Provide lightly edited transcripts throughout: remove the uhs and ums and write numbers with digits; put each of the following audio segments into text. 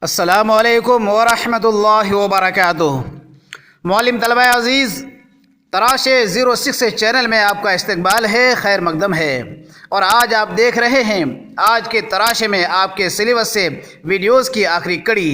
अस्सलामुअलैकुम वरहमतुल्लाहि वबरकातुहू। मौलिम तलबा अज़ीज़, तराशे 06 चैनल में आपका इस्तकबाल है, खैर मकदम है। और आज आप देख रहे हैं आज के तराशे में आपके सिलेबस से वीडियोस की आखिरी कड़ी।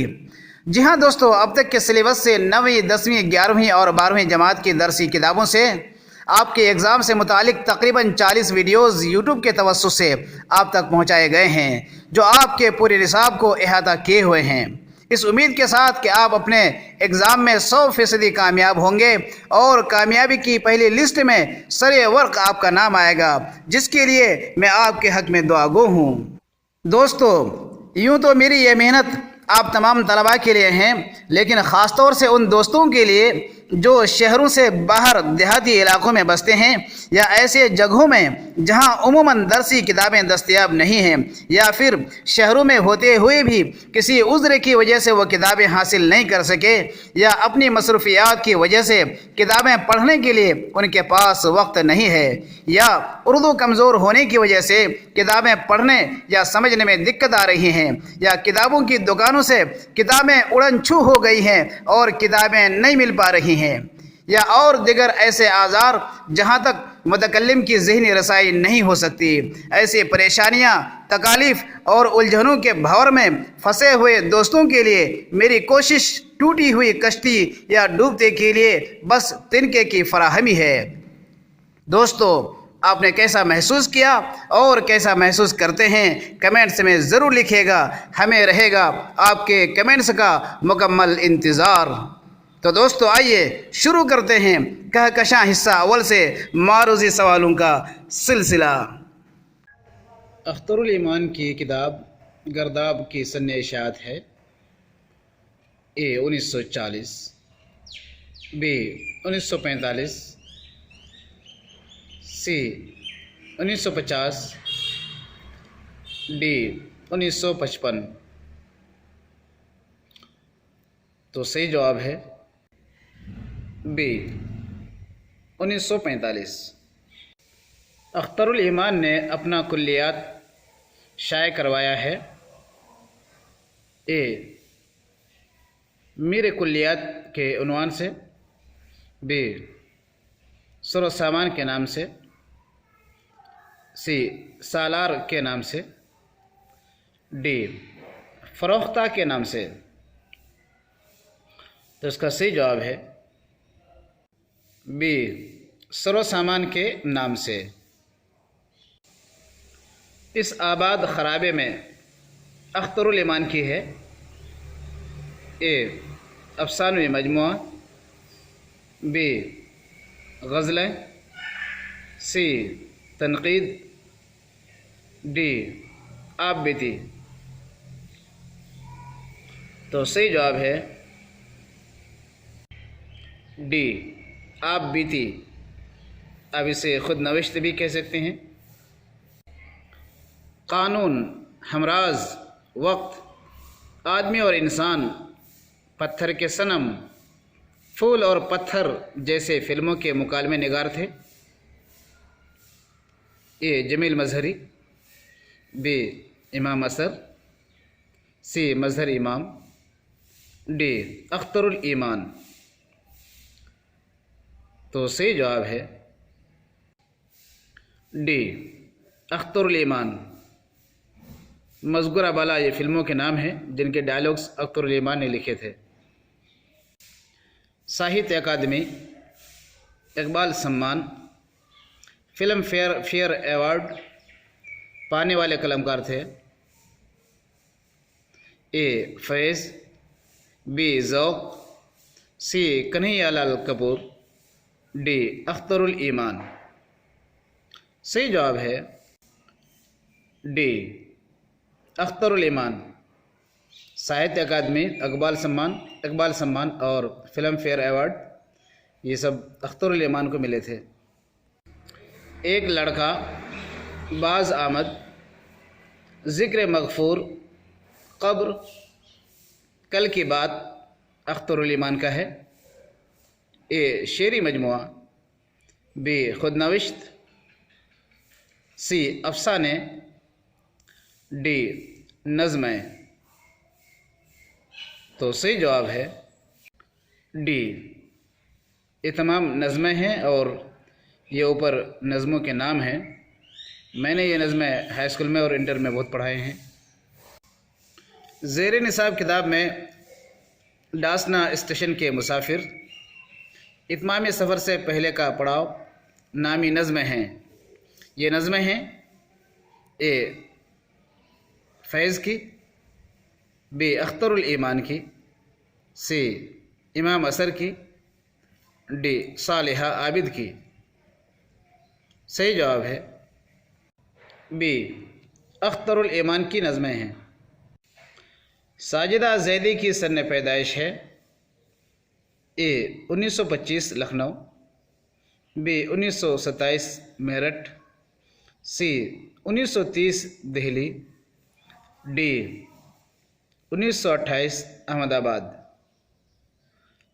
जी हाँ दोस्तों, अब तक के सिलेबस से 9वीं, 10वीं, 11वीं और 12वीं जमात की दरसी किताबों से आपके एग्ज़ाम से मुतालिक तकरीबन 40 वीडियोज़ यूट्यूब के तवस्सुस से आप तक पहुँचाए गए हैं, जो आपके पूरे निसाब को अहाता किए हुए हैं, इस उम्मीद के साथ कि आप अपने एग्ज़ाम में 100% कामयाब होंगे और कामयाबी की पहली लिस्ट में सरे वर्क आपका नाम आएगा, जिसके लिए मैं आपके हक़ में दुआगो हूँ। दोस्तों, यूँ तो मेरी ये मेहनत आप तमाम तलबा के लिए हैं, लेकिन ख़ास तौर से उन दोस्तों के लिए जो शहरों से बाहर देहाती इलाकों में बसते हैं या ऐसे जगहों में जहां उमूमन दरसी किताबें दस्तयाब नहीं हैं, या फिर शहरों में होते हुए भी किसी उज़्र की वजह से वो किताबें हासिल नहीं कर सके, या अपनी मसरूफियात की वजह से किताबें पढ़ने के लिए उनके पास वक्त नहीं है, या उर्दू कमज़ोर होने की वजह से किताबें पढ़ने या समझने में दिक्कत आ रही हैं, या किताबों की दुकानों से किताबें उड़न छू हो गई हैं और किताबें नहीं मिल पा रही हैं, या और दिगर ऐसे आज़ार जहाँ तक मुतकल्लिम की ज़हनी रसाई नहीं हो सकती। ऐसी परेशानियाँ, तकालीफ़ और उलझनों के भंवर में फंसे हुए दोस्तों के लिए मेरी कोशिश टूटी हुई कश्ती या डूबते के लिए बस तिनके की फराहमी है। दोस्तों, आपने कैसा महसूस किया और कैसा महसूस करते हैं, कमेंट्स में ज़रूर लिखिएगा। हमें रहेगा आपके कमेंट्स का मुकम्मल इंतज़ार। तो दोस्तों, आइए शुरू करते हैं कहकशां हिस्सा अव्वल से मारूज़ी सवालों का सिलसिला। अख्तरुल ईमान की किताब गर्दाब की सन इशाअत है। ए 1940, बी 1945, सी 1950, डी 1955। तो सही जवाब है बी 1945। अख्तरुल ईमान ने अपना कुल्लियात शाये करवाया है। ए मीर कुल्लियात के उन्वान से, बी सुर सामान के नाम से, सी सालार के नाम से, डी फ़रोख्ता के नाम से। तो इसका सही जवाब है बी सरो सामान के नाम से। इस आबाद खराबे में अख्तरुल ईमान की है। ए अफसानवी मजमुआ, बी गज़लें, सी तनक़ीद, डी आप बीती। तो सही जवाब है डी आप बीती। अब इसे खुद नविश्त भी कह सकते हैं। कानून, हमराज, वक्त, आदमी और इंसान, पत्थर के सनम, फूल और पत्थर जैसे फिल्मों के मुकालमे निगार थे। ए जमील मजहरी, बी इमाम असर, सी मजहर इमाम, डी अख्तरुल ईमान। तो सही जवाब है डी अख्तरुल ईमान। मज़कूरा बाला ये फिल्मों के नाम हैं जिनके डायलॉग्स अख्तरुल ईमान ने लिखे थे। साहित्य अकादमी, इकबाल सम्मान, फिल्म फेयर अवार्ड पाने वाले कलमकार थे। ए फैज़, बी ज़ौक़, सी कन्हैयालाल कपूर, डी अख्तरुल ईमान। सही जवाब है डी अख्तरुल ईमान। साहित्य अकादमी, इकबाल सम्मान और फिल्म फेयर अवार्ड ये सब अख्तरुल ईमान को मिले थे। एक लड़का, बाज़ आमद, ज़िक्र मग़फ़ूर, क़ब्र, कल की बात अख्तरुल ईमान का है। ए शेरी मजमुआ, बी खुदनविश्त, सी अफसाने, डी नज़्में। तो सही जवाब है डी। ये तमाम नज़में हैं और ये ऊपर नज़मों के नाम हैं। मैंने ये नज़में हाई स्कूल में और इंटर में बहुत पढ़ाए हैं। ज़ेर निसाब किताब में डासना स्टेशन के मुसाफिर, इत्माम सफ़र से पहले का पड़ाव नामी नज़में हैं। ये नज़में हैं ए फैज़ की, बी अख्तरुल ईमान की, सी इमाम असर की, डी सालिहा आबिद की। सही जवाब है बी अख्तरुल ईमान की नज़में हैं। साजिदा ज़ैदी की सन्न पैदाइश है ए 1925 लखनऊ, बी 1927 मेरठ, सी 1930 दिल्ली, डी 1928 अहमदाबाद।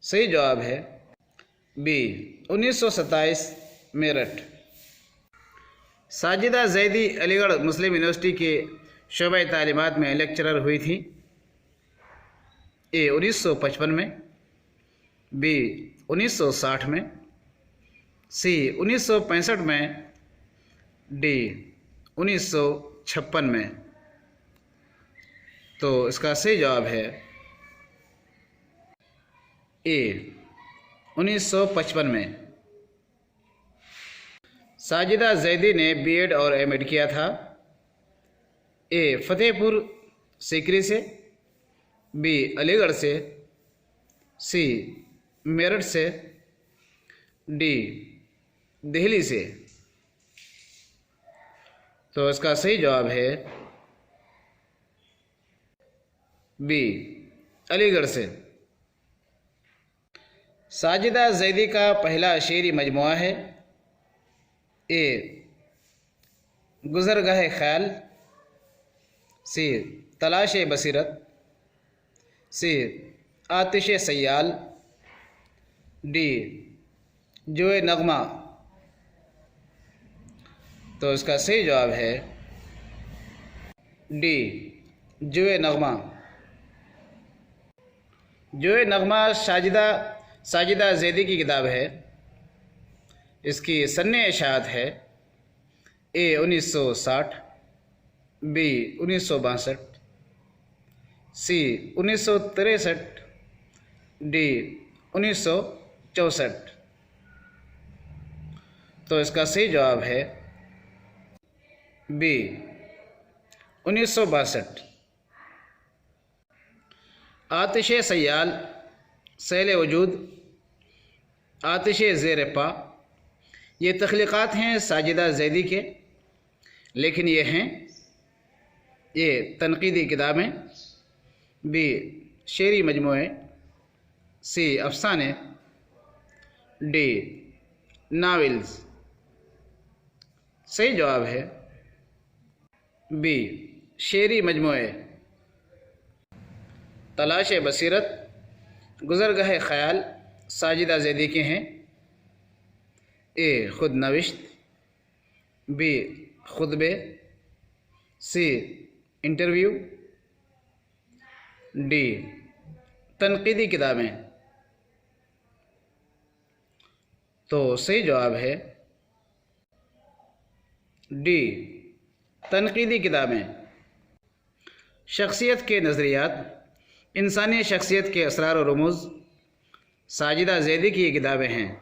सही जवाब है बी 1927 मेरठ। साजिदा ज़ैदी अलीगढ़ मुस्लिम यूनिवर्सिटी के शोबा तालीमात में लेक्चरर हुई थी ए 1955 में, बी 1960 में, सी 1965 में, डी 1956 में। तो इसका सही जवाब है ए 1955 में। साजिदा ज़ैदी ने बीएड और एमएड किया था ए फतेहपुर सीकरी से, बी अलीगढ़ से, सी मेरठ से, डी दिल्ली से। तो इसका सही जवाब है बी अलीगढ़ से। साजिदा ज़ैदी का पहला शेरी मजमुआ है ए गुज़रगाह ख़याल, सी तलाश बसीरत, सी आतिश सयाल, डी जोए नगमा। तो इसका सही जवाब है डी जोए नगमा। जोए नगमा साजिदा ज़ैदी की किताब है। इसकी सन्ने इशाअत है ए 1960, बी 1962, सी 1963, डी 1964। तो इसका सही जवाब है बी 1962। आतिश सयाल, सैल वजूद, आतिश ज़ेर पा, ये तख्लीक़ात हैं साजिदा ज़ैदी के, लेकिन ये तनक़ीदी किताबें। बी शेरी मजमूए, सी अफ़साने, डी नावल्स। सही जवाब है बी शेरी मजमूए। तलाश बसीरत, गुज़रगाह ख़याल साजिदा ज़ैदी के हैं ए खुद नविश्त, बी खुतबे, सी इंटरव्यू, डी तनक़ीदी किताबें। तो सही जवाब है डी तनक़ीदी किताबें। शख्सियत के नज़रियात, इंसानी शख्सियत के असरार और रमूज़, साजिदा ज़ैदी की ये किताबें हैं।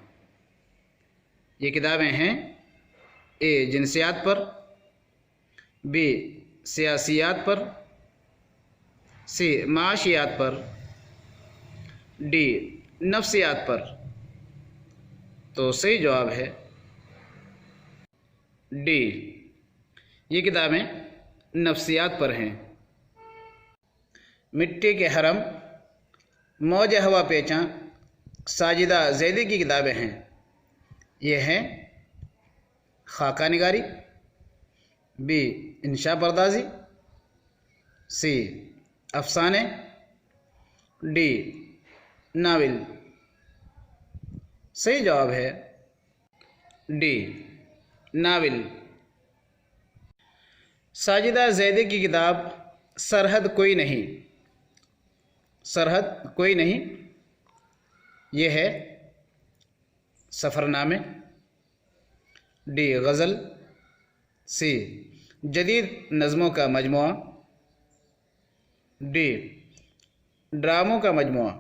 ये किताबें हैं ए जिनसियात पर, बी सियासियात पर, सी माशियात पर, डी नफ्सियात पर। तो सही जवाब है डी, ये किताबें नफ्सियात पर हैं। मिट्टी के हरम, मौज हवा पेचा साजिदा ज़ैदी की किताबें हैं। ये हैं खाका निगारी, बी इंशा परदाजी, सी अफ़साने, डी नावल। सही जवाब है डी नावल। साजिदा ज़ैदी की किताब सरहद कोई नहीं, सरहद कोई नहीं, ये है सफ़रनामे। डी गज़ल। सी जदीद नज़मों का मजमुआ। डी ड्रामों का मजमुआ।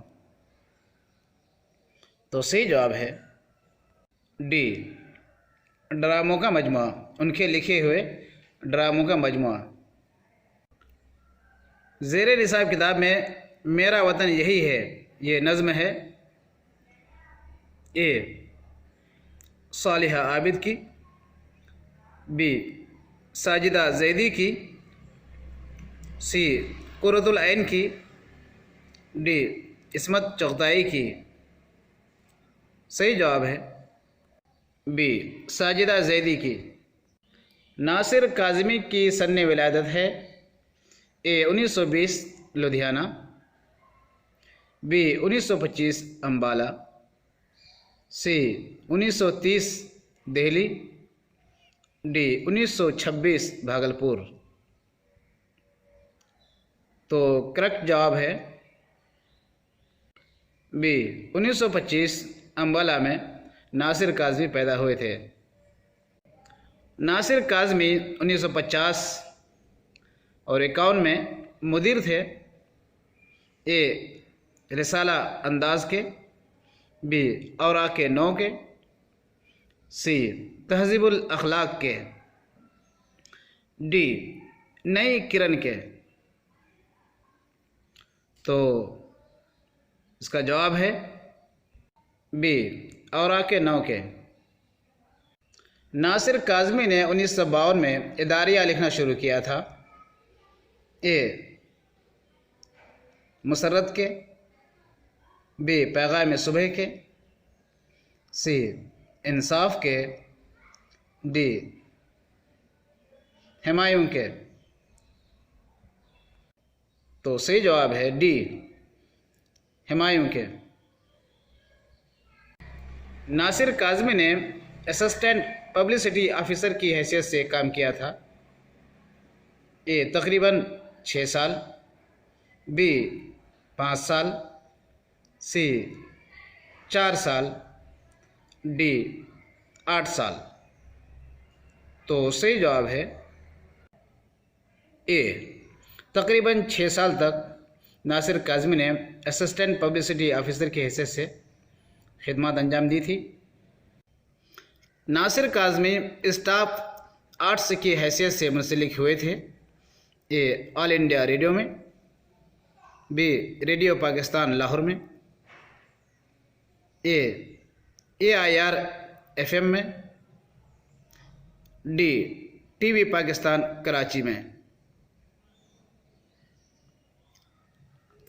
तो सही जवाब है डी ड्रामों का मजमुआ, उनके लिखे हुए ड्रामों का मजमुआ। ज़ेरे निसाब किताब में मेरा वतन यही है, ये नज़्म है ए सालिहा आबिद की, बी साजिदा जैदी की, सी कुर्रतुल ऐन की, डी इस्मत चगताई की। सही जवाब है बी साजिदा जैदी की। नासिर काज़मी की सन्ने विलादत है ए 1920 लुधियाना, बी 1925 अम्बाला, सी 1930 दिल्ली, डी 1926 भागलपुर। तो करेक्ट जवाब है बी 1925 अम्बाला में नासिर काज़मी पैदा हुए थे। नासिर काज़मी 1950 और 51 में मुदीर थे ए रिसाला अंदाज के, बी औराक़ नौ के, सी तहज़ीबुल अखलाक के, डी नई किरण के। तो इसका जवाब है बी औराक़ नौ के। नासिर काज़मी ने 1952 में इदारिया लिखना शुरू किया था ए मुसर्रत के, बी पैगाम सुबह के, सी इंसाफ के, डी हुमायूं के। तो सही जवाब है डी हुमायूं के। नासिर काज़मी ने असिस्टेंट पब्लिसिटी ऑफिसर की हैसियत से काम किया था ए तकरीबन 6 साल, बी 5 साल, सी 4 साल, डी 8 साल। तो सही जवाब है ए तकरीबन 6 साल तक नासिर काज़मी ने असिस्टेंट पब्लिसिटी ऑफिसर की हैसियत से खिदमत अंजाम दी थी। नासिर काज़मी स्टाफ आर्ट्स की हैसियत से मुंसलिक हुए थे ए ऑल इंडिया रेडियो में, बी रेडियो पाकिस्तान लाहौर में, ए AIR FM में, डी टीवी पाकिस्तान कराची में।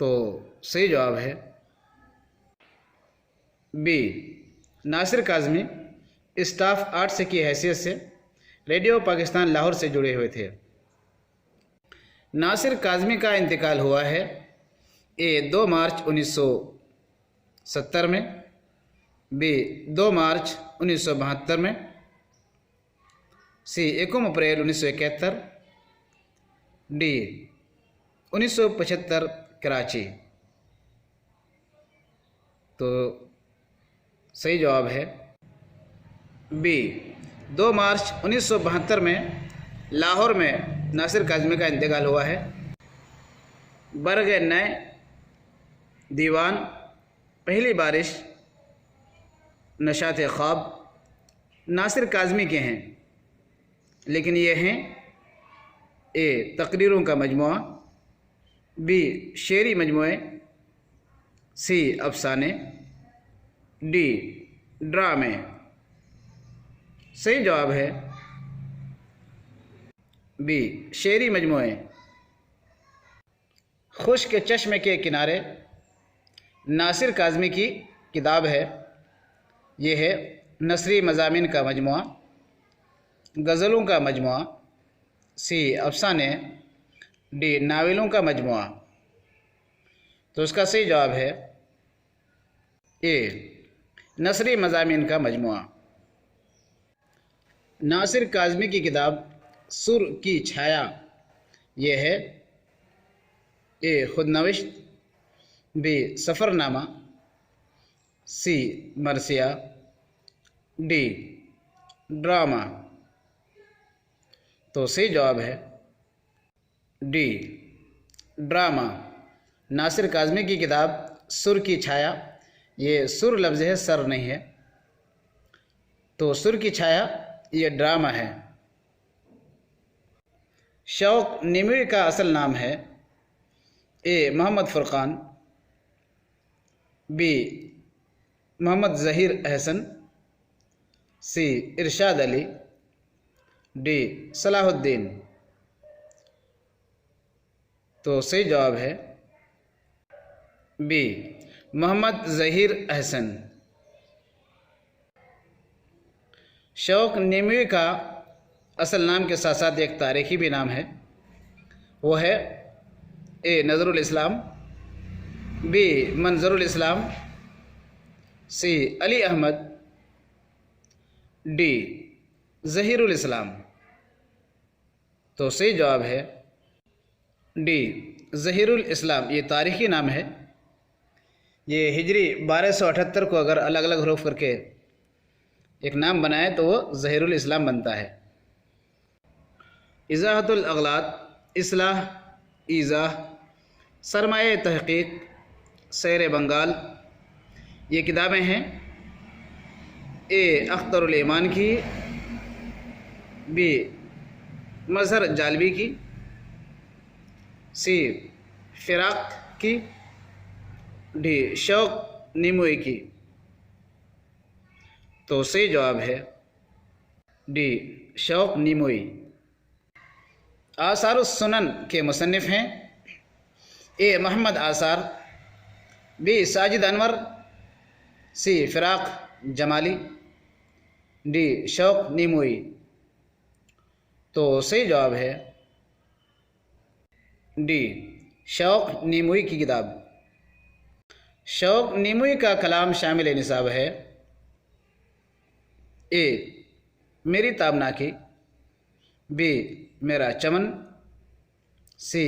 तो सही जवाब है B Nasir Kazmi staff arts की हैसियत से रेडियो पाकिस्तान लाहौर से जुड़े हुए थे। नासिर काज़मी का इंतकाल हुआ है ए 2 मार्च 1970 में, बी 2 मार्च 1972 में, सी 1 अप्रैल 1971, डी 1975 कराची। तो सही जवाब है बी 2 मार्च 1972 में लाहौर में नासिर काज़मी का इंतकाल हुआ है। बरग नए, दीवान, पहली बारिश, नशात ख्वाब नासिर काज़मी के हैं, लेकिन ये हैं ए तकरीरों का मजमुआ, बी शेरी मजमुए, सी अफसाने, डी ड्रामे। सही जवाब है बी शेरी मजमुए। खुश्क चश्मे के किनारे नासिर काज़मी की किताब है, ये है नसरी मज़ामीन का मजमुआ, गज़लों का मजमुआ, सी अफसाने, डी नावलों का मजमुआ। तो उसका सही जवाब है ए नसरी मज़ामीन का मजमुआ। नासिर काज़मी की किताब सुर की छाया, ये है ए खुदनविश्त, बी सफ़रनामा, सी मरसिया, डी ड्रामा। तो सही जवाब है डी ड्रामा। नासिर काज़मी की किताब सुर की छाया, ये सुर लफ्ज़ है, सर नहीं है, तो सुर की छाया ये ड्रामा है। शौक निमवी का असल नाम है ए मोहम्मद फ़ुरक़ान, बी मोहम्मद ज़हीर अहसन, सी इरशाद अली, डी सलाहुद्दीन। तो सही जवाब है बी मोहम्मद ज़हीर अहसन। शौक निमवी का असल नाम के साथ साथ एक तारीख़ी भी नाम है, वो है ए नज़रुल इस्लाम, बी मंजरुल इस्लाम, सी अली अहमद, डी ज़हीरुल इस्लाम। तो सही जवाब है डी ज़हीरुल इस्लाम। ये तारीख़ी नाम है। ये हिजरी 1278 को अगर अलग अलग हरूफ करके एक नाम बनाए तो वो ज़हीरुल इस्लाम बनता है। इज़ाहतुल अग़लात, इस्लाह, ईज़ाह, सरमाए तहक़ीक़, सैर बंगाल, ये किताबें हैं ए अख्तरुल ईमान की, बी मज़हर जालबी की, सी फ़िराक़ की, डी शौक निमवी की। तो सही जवाब है डी शौक निमवी। आसारुस सुनन के मुसन्निफ़ हैं ए मोहम्मद आसार, बी साजिद अनवर, सी फ़िराक़ जमाली, डी शौक निमवी। तो सही जवाब है डी शौक निमवी की किताब। शौक निमवी का कलाम शामिल निसाब है ए मेरी ताबनाकी, बी मेरा चमन, सी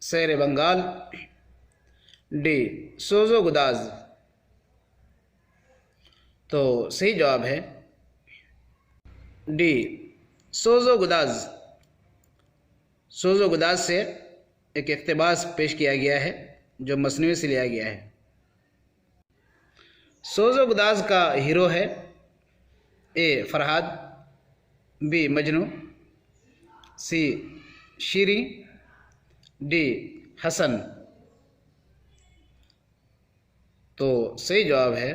सैर बंगाल, डी सोज़ो गुदाज। तो सही जवाब है डी सोज़ो गुदाज। सोज़ो गुदाज से एक इक़्तिबास पेश किया गया है जो मसनवी से लिया गया है। सोज़ो गुदाज का हीरो है ए फरहाद, बी मजनू, सी शीरी, डी हसन। तो सही जवाब है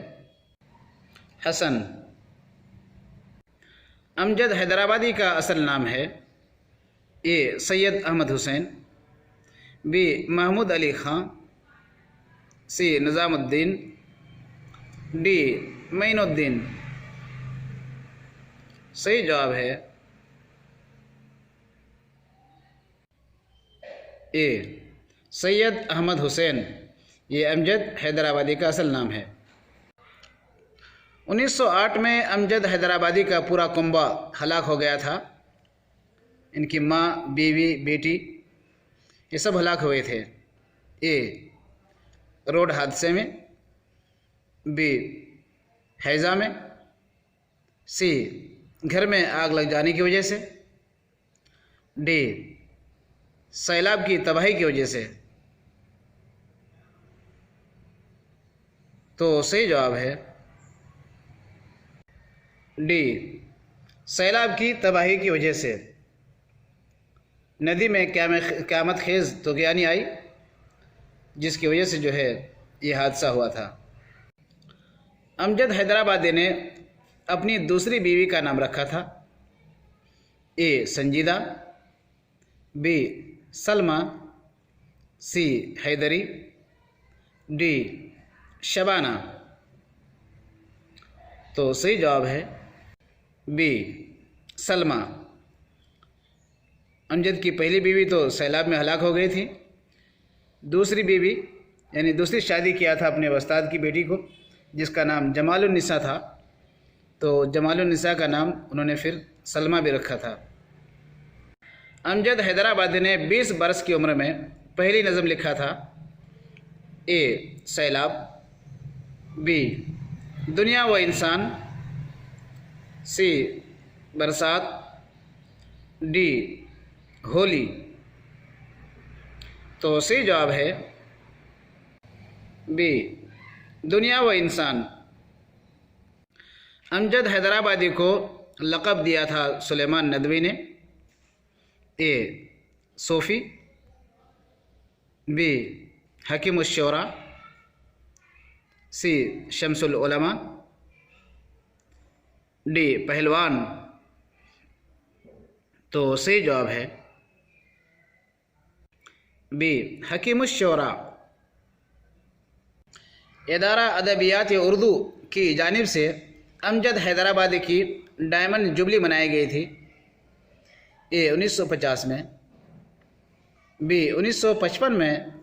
हसन। अमजद हैदराबादी का असल नाम है ए सैयद अहमद हुसैन, बी महमूद अली ख़ां, सी निज़ामुद्दीन, डी मईनुद्दीन। सही जवाब है ए सैयद अहमद हुसैन। ये अमजद हैदराबादी का असल नाम है। 1908 में अमजद हैदराबादी का पूरा कुंबा हलाक हो गया था। इनकी माँ, बीवी, बेटी ये सब हलाक हुए थे ए रोड हादसे में, बी हैज़ा में, सी घर में आग लग जाने की वजह से, डी सैलाब की तबाही की वजह से। तो सही जवाब है डी सैलाब की तबाही की वजह से। नदी में क़यामत खेज़ तुग़यानी आई जिसकी वजह से जो है ये हादसा हुआ था। अमजद हैदराबादी ने अपनी दूसरी बीवी का नाम रखा था ए संजीदा, बी सलमा, सी हैदरी, डी शबाना। तो सही जवाब है बी सलमा। अमजद की पहली बीवी तो सैलाब में हलाक हो गई थी। दूसरी बीवी यानी दूसरी शादी किया था अपने उस्ताद की बेटी को जिसका नाम जमालुन्निसा था, तो जमालुन्निसा का नाम उन्होंने फिर सलमा भी रखा था। अमजद हैदराबादी ने 20 बरस की उम्र में पहली नज़म लिखा था ए सैलाब, बी दुनिया व इंसान, सी बरसात, डी होली। तो सही जवाब है बी दुनिया व इंसान। अमजद हैदराबादी को लक़ब दिया था सुलेमान नदवी ने। ए सूफ़ी, बी हकीमुश शोरा, सी शम्सुल उलमा, डी पहलवान। तो सही जवाब है बी हकीमुश शोरा। इदारा अदबियात उर्दू की जानिब से अमजद हैदराबादी की डायमंड जुबली मनाई गई थी। ए 1950 में, बी 1955 में,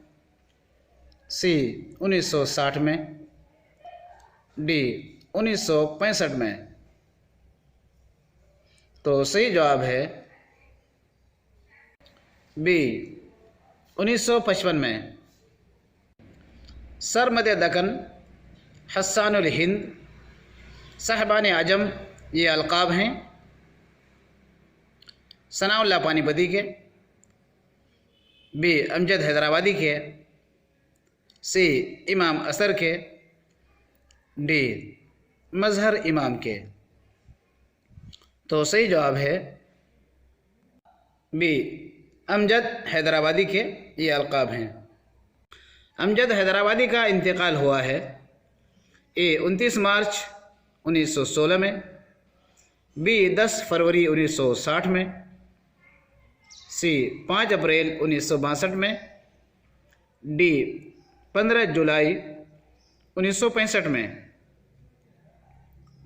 सी 1960 में, डी 1965 में। तो सही जवाब है बी 1955 में। सरमद दक्कन, हस्सानुल हिंद, साहबान आजम ये अलकाब हैं सनाउल्लाह पानीपती के। बी अमजद हैदराबादी के, सी इमाम असर के, डी मजहर इमाम के। तो सही जवाब है बी अमजद हैदराबादी के ये अलकाब हैं। अमजद हैदराबादी का इंतकाल हुआ है ए 29 मार्च 1916 में, बी 10 फरवरी 1960 में, सी 5 अप्रैल 1962 में, डी 15 जुलाई 1965 में।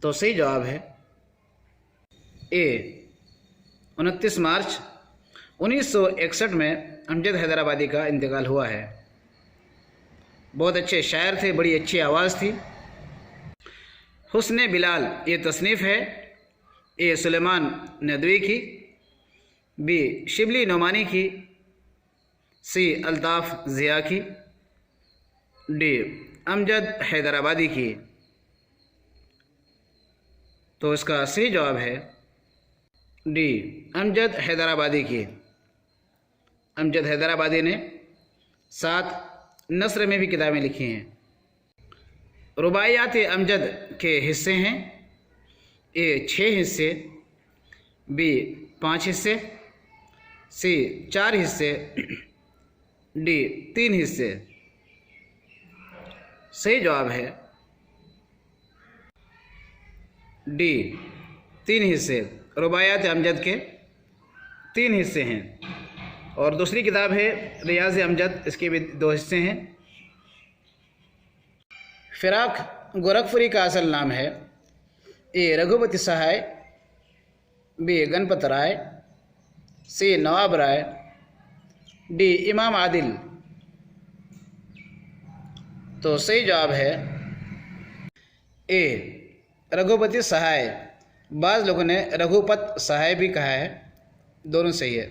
तो सही जवाब है ए 29 मार्च 1961 में अमजद हैदराबादी का इंतकाल हुआ है। बहुत अच्छे शायर थे, बड़ी अच्छी आवाज़ थी। हुस्न बिलाल ये तसनीफ़ है ए सुलेमान नदवी की, बी शिबली नोमानी की, सी अल्ताफ़ ज़िया की, डी अमजद हैदराबादी की। तो इसका सही जवाब है डी अमजद हैदराबादी की। अमजद हैदराबादी ने 7 नस्र में भी किताबें लिखी हैं। रुबाइयात अमजद के हिस्से हैं ए 6 हिस्से, बी 5 हिस्से, सी 4 हिस्से, डी 3 हिस्से। सही जवाब है डी 3 हिस्से। रुबाइयात अमजद के 3 हिस्से हैं। और दूसरी किताब है रियाज़ अमजद, इसके भी 2 हिस्से हैं। फ़िराक गोरखपुरी का असल नाम है ए रघुपति सहाय, बी गणपत राय, सी नवाब राय, डी इमाम आदिल। तो सही जवाब है ए रघुपति सहाय। बाज़ लोगों ने रघुपत सहाय भी कहा है, दोनों सही है।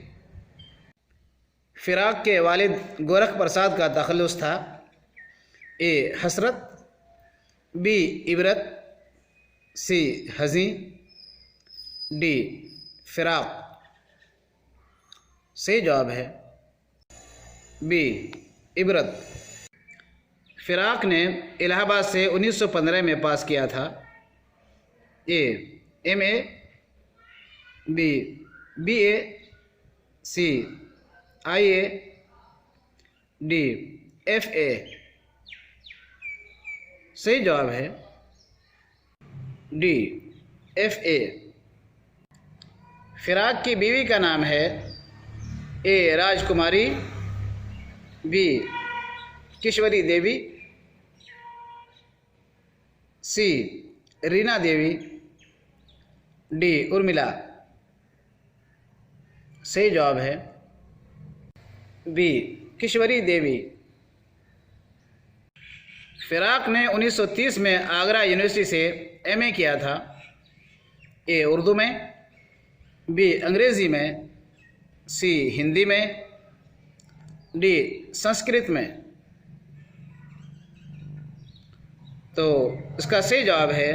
फ़िराक के वालिद गोरख प्रसाद का तखल्लुस था ए हसरत, बी इबरत, सी हज़ी, डी फ़िराक। सही जवाब है बी इबरत। फ़िराक ने इलाहाबाद से 1915 में पास किया था ए MA, बी BA, सी IA, डी FA। सही जवाब है डी FA। फ़िराक की बीवी का नाम है ए राजकुमारी, बी किश्वरी देवी, सी रीना देवी, डी उर्मिला। सही जवाब है बी किश्वरी देवी। फ़िराक ने 1930 में आगरा यूनिवर्सिटी से MA किया था ए उर्दू में, बी अंग्रेज़ी में, सी हिंदी में, डी संस्कृत में। तो इसका सही जवाब है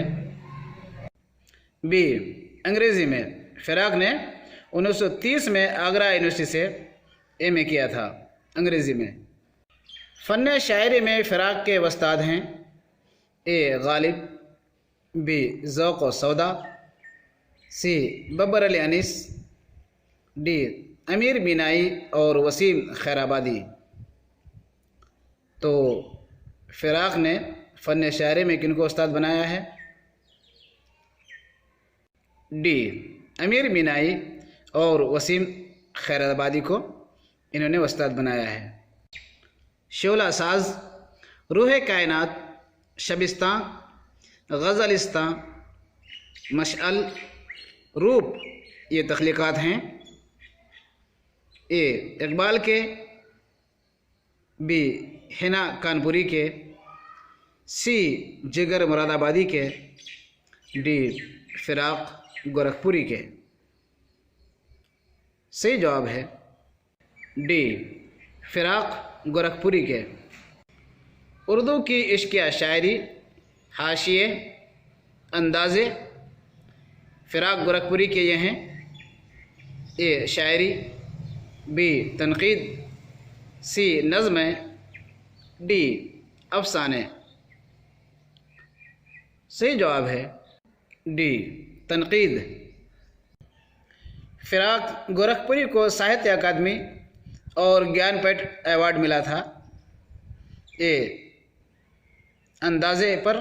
बी, अंग्रेज़ी में। फ़िराक ने 1930 में आगरा यूनिवर्सिटी से एमए किया था अंग्रेज़ी में। फ़न शायरी में फ़िराक के उस्ताद हैं ए गालिब, बी ज़ौक़ व सौदा, सी बब्बर अली अनीस, डी अमीर बीनाई और वसीम खैराबादी। तो फ़िराक ने फ़न शायरी में किनको उस्ताद बनाया है? डी अमीर बीनाई और वसीम खैराबादी को इन्होंने उस्ताद बनाया है। शोला साज, रूह कायनात, शबिस्तां, गज़लिस्तां, मशअल, रूप, ये तख्लीक़ात हैं ए इकबाल के, बी हिना कानपुरी के, सी जिगर मुरादाबादी के, डी फ़िराक गोरखपुरी के। सही जवाब है डी फ़िराक गोरखपुरी के। उर्दू की इश्किया शायरी, हाशिए, अंदाज़े फ़िराक गोरखपुरी के ये हैं ए शायरी, बी तनक़ीद, सी नज़्म, डी अफ़साने। सही जवाब है डी तनक़ीद। फ़िराक गोरखपुरी को साहित्य अकादमी और ज्ञानपीठ अवार्ड मिला था ए अंदाज़े पर,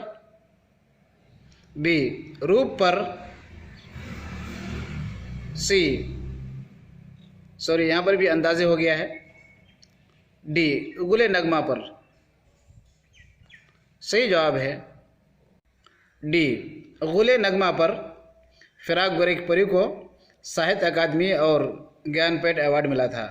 बी रूप पर, सी यहाँ पर भी अंदाज़े हो गया है, डी गुले नगमा पर। सही जवाब है डी गुले नगमा पर फ़िराक गोरखपुरी को साहित्य अकादमी और ज्ञानपीठ अवार्ड मिला था।